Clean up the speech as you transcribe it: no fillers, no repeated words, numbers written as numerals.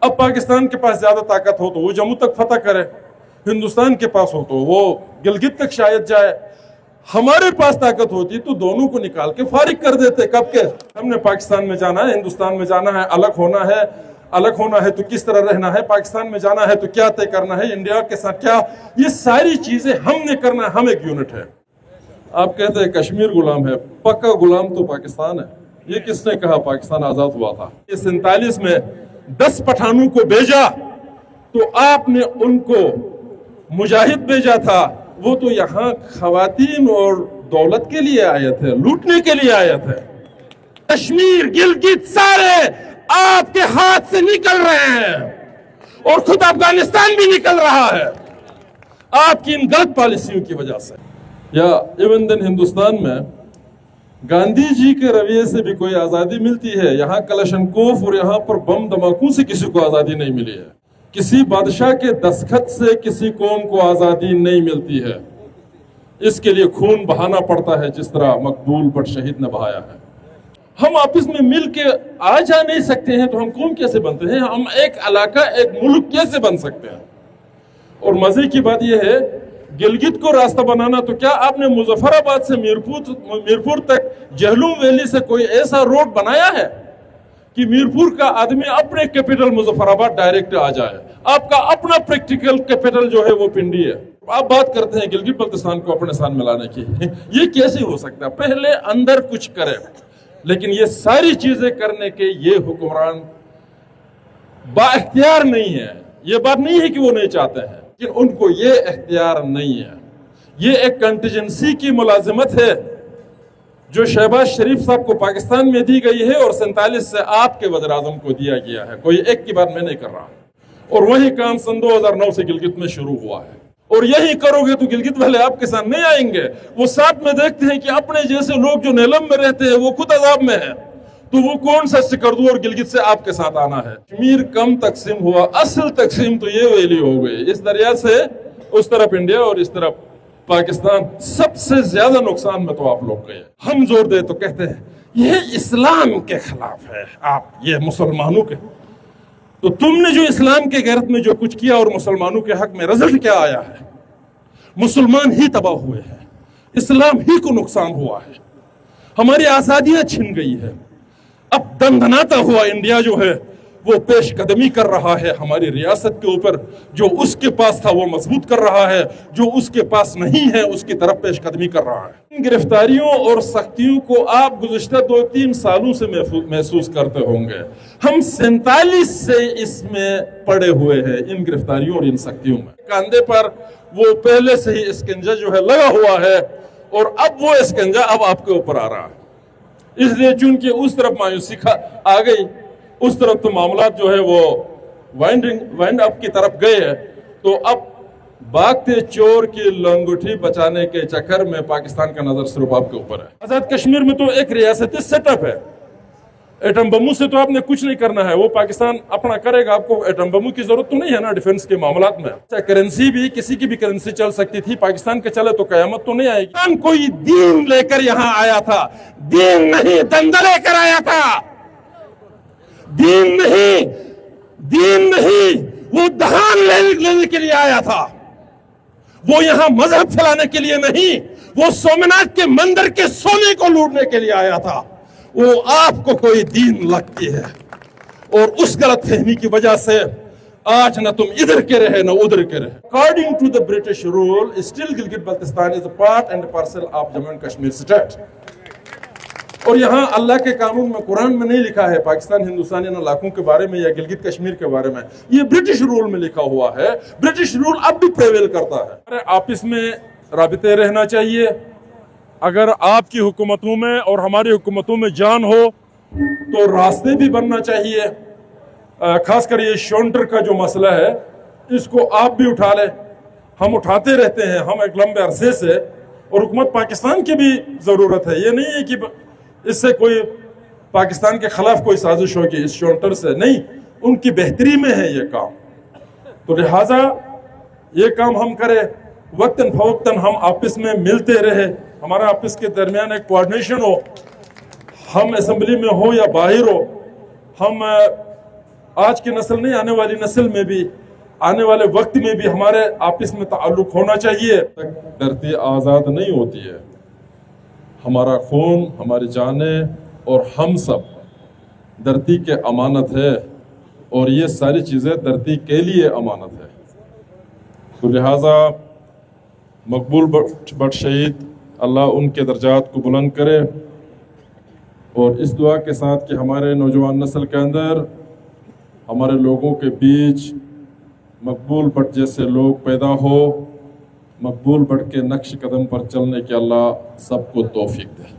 اب پاکستان کے پاس زیادہ طاقت ہو تو وہ جموں تک فتح کرے، ہندوستان کے پاس ہو تو وہ گلگت تک شاید جائے، ہمارے پاس طاقت ہوتی تو دونوں کو نکال کے فارغ کر دیتے کب کے۔ ہم نے پاکستان میں جانا ہے، ہندوستان میں جانا ہے، الگ ہونا ہے تو کس طرح رہنا ہے، پاکستان میں جانا ہے تو کیا طے کرنا ہے، انڈیا کے ساتھ کیا، یہ ساری چیزیں ہم نے کرنا ہے، ہم ایک یونٹ ہے۔ آپ کہتے ہیں کشمیر غلام ہے، پکا غلام تو پاکستان ہے۔ یہ کس نے کہا پاکستان آزاد ہوا تھا؟ 47 میں 10 پٹھانوں کو بھیجا تو آپ نے ان کو مجاہد بھیجا تھا، وہ تو یہاں خواتین اور دولت کے لیے آئے تھے، لوٹنے کے لیے آئے تھے۔ کشمیر گلگت سارے آپ کے ہاتھ سے نکل رہے ہیں اور خود افغانستان بھی نکل رہا ہے آپ کی ان غلط پالیسیوں کی وجہ سے۔ یا ایون دن ہندوستان میں گاندھی جی کے رویے سے بھی کوئی آزادی ملتی ہے؟ یہاں کلشنکوف اور یہاں پر بم دھماکوں سے کسی کو آزادی نہیں ملی ہے، کسی بادشاہ کے دستخط سے کسی قوم کو آزادی نہیں ملتی ہے، اس کے لیے خون بہانا پڑتا ہے جس طرح مقبول بٹ شہید نے بہایا ہے۔ ہم آپس میں مل کے آ جا نہیں سکتے ہیں تو ہم قوم کیسے بنتے ہیں؟ ہم ایک علاقہ، ایک ملک کیسے بن سکتے ہیں؟ اور مزے کی بات یہ ہے، گلگت کو راستہ بنانا تو کیا آپ نے مظفر آباد سے میرپور تک جہلوم ویلی سے کوئی ایسا روڈ بنایا ہے کہ میرپور کا آدمی اپنے کیپٹل مظفر آباد ڈائریکٹ آ جائے؟ آپ کا اپنا پریکٹیکل کیپٹل جو ہے وہ پنڈی ہے، آپ بات کرتے ہیں گلگت بلتستان کو اپنے ساتھ ملانے کی، یہ کیسے ہو سکتا ہے؟ پہلے اندر کچھ کرے۔ لیکن یہ ساری چیزیں کرنے کے یہ حکمران با اختیار نہیں ہے۔ یہ بات نہیں ہے کہ وہ نہیں چاہتے ہیں، لیکن ان کو یہ اختیار نہیں ہے۔ یہ ایک کنٹیجنسی کی ملازمت ہے جو شہباز شریف صاحب کو پاکستان میں دی گئی ہے اور 47 سے آپ کے وزیر اعظم کو دیا گیا ہے۔ کوئی ایک کی بات میں نہیں کر رہا، اور وہی کام سن 2009 سے گلگت میں شروع ہوا ہے، اور یہی کرو گے تو گلگت والے آپ کے ساتھ نہیں آئیں گے۔ وہ ساتھ میں دیکھتے ہیں کہ اپنے جیسے لوگ جو نیلم میں رہتے ہیں وہ خود عذاب میں ہیں، تو وہ کون سا سکردو اور گلگت سے آپ کے ساتھ آنا ہے؟ کشمیر کم تقسیم ہوا، اصل تقسیم تو یہ ویلی ہو گئی، اس دریا سے اس طرف انڈیا اور اس طرف پاکستان۔ سب سے زیادہ نقصان میں تو آپ لوگ گئے۔ ہم زور دے تو کہتے ہیں یہ اسلام کے خلاف ہے، آپ یہ مسلمانوں کے، تو تم نے جو اسلام کے غیرت میں جو کچھ کیا اور مسلمانوں کے حق میں رزلٹ کیا آیا ہے؟ مسلمان ہی تباہ ہوئے ہیں، اسلام ہی کو نقصان ہوا ہے، ہماری آزادیاں چھن گئی ہے۔ اب دندناتا ہوا انڈیا جو ہے وہ پیش قدمی کر رہا ہے ہماری ریاست کے اوپر، جو اس کے پاس تھا وہ مضبوط کر رہا ہے، جو اس کے پاس نہیں ہے اس کی طرف پیش قدمی کر رہا ہے۔ ان گرفتاریوں اور سختیوں کو آپ گزشتہ 2-3 سالوں سے محسوس کرتے ہوں گے۔ ہم 47 سے اس میں پڑے ہوئے ہیں، ان گرفتاریوں اور ان سختیوں میں۔ کاندھے پر وہ پہلے سے ہی اسکنجا جو ہے لگا ہوا ہے، اور اب وہ اسکنجا اب آپ کے اوپر آ رہا ہے۔ اس لیے چونکہ اس طرف مایوسی آ گئی، اس طرف تو معاملات جو ہے وہ وائنڈ اپ کی طرف گئے ہیں، تو اب بھاگتے چور کی لنگوٹی بچانے کے چکر میں پاکستان کا نظر صرف آپ کے اوپر ہے۔ آزاد کشمیر میں تو ایک ریاستی سیٹ اپ ہے، ایٹم بموں سے تو آپ نے کچھ نہیں کرنا ہے، وہ پاکستان اپنا کرے گا، آپ کو ایٹم بموں کی ضرورت تو نہیں ہے نا ڈیفنس کے معاملات میں۔ کرنسی بھی کسی کی بھی کرنسی چل سکتی تھی، پاکستان کے چلے تو قیامت تو نہیں آئے گی۔ کوئی دین لے کر یہاں آیا تھا، دین نہیں دندا لے کر آیا تھا، دین نہیں وہ دہان لینے کے لیے آیا تھا، وہ یہاں مذہب پھیلانے کے لیے نہیں، وہ سومناتھ کے مندر کے سونے کو لوٹنے کے لیے آیا تھا۔ وہ آپ کو کوئی دین لگتی ہے، اور اس غلط فہمی کی وجہ سے آج نہ تم ادھر کے رہے نہ ادھر کے رہے۔ According to the British rule, still Gilgit Baltistan is a part and parcel of Jammu and Kashmir state۔ اور یہاں اللہ کے قانون میں، قرآن میں نہیں لکھا ہے پاکستان ہندوستان ان علاقوں کے بارے میں یا گلگت کشمیر کے بارے میں، یہ برٹش رول میں لکھا ہوا ہے۔ برٹش رول اب بھی پریویل کرتا ہے۔ آپس میں رابطے رہنا چاہیے۔ اگر آپ کی حکومتوں میں اور ہماری حکومتوں میں جان ہو تو راستے بھی بننا چاہیے۔ خاص کر یہ شونٹر کا جو مسئلہ ہے اس کو آپ بھی اٹھا لیں، ہم اٹھاتے رہتے ہیں، ہم ایک لمبے عرصے سے، اور حکومت پاکستان کی بھی ضرورت ہے۔ یہ نہیں ہے کہ اس سے کوئی پاکستان کے خلاف کوئی سازش ہوگی، اس شونٹر سے نہیں، ان کی بہتری میں ہے یہ کام، تو لہٰذا یہ کام ہم کریں، وقتاً فوقتاً ہم آپس میں ملتے رہے، ہمارا آپس کے درمیان ایک کوارڈینیشن ہو، ہم اسمبلی میں ہو یا باہر ہو، ہم آج کی نسل نہیں، آنے والی نسل میں بھی، آنے والے وقت میں بھی ہمارے آپس میں تعلق ہونا چاہیے۔ دھرتی آزاد نہیں ہوتی ہے، ہمارا خون، ہماری جانیں اور ہم سب دھرتی کے امانت ہے، اور یہ ساری چیزیں دھرتی کے لیے امانت ہے۔ تو لہٰذا مقبول بٹ شہید، اللہ ان کے درجات کو بلند کرے، اور اس دعا کے ساتھ کہ ہمارے نوجوان نسل کے اندر، ہمارے لوگوں کے بیچ مقبول بٹ جیسے لوگ پیدا ہو، مقبول بٹ کے نقش قدم پر چلنے کے اللہ سب کو توفیق دے۔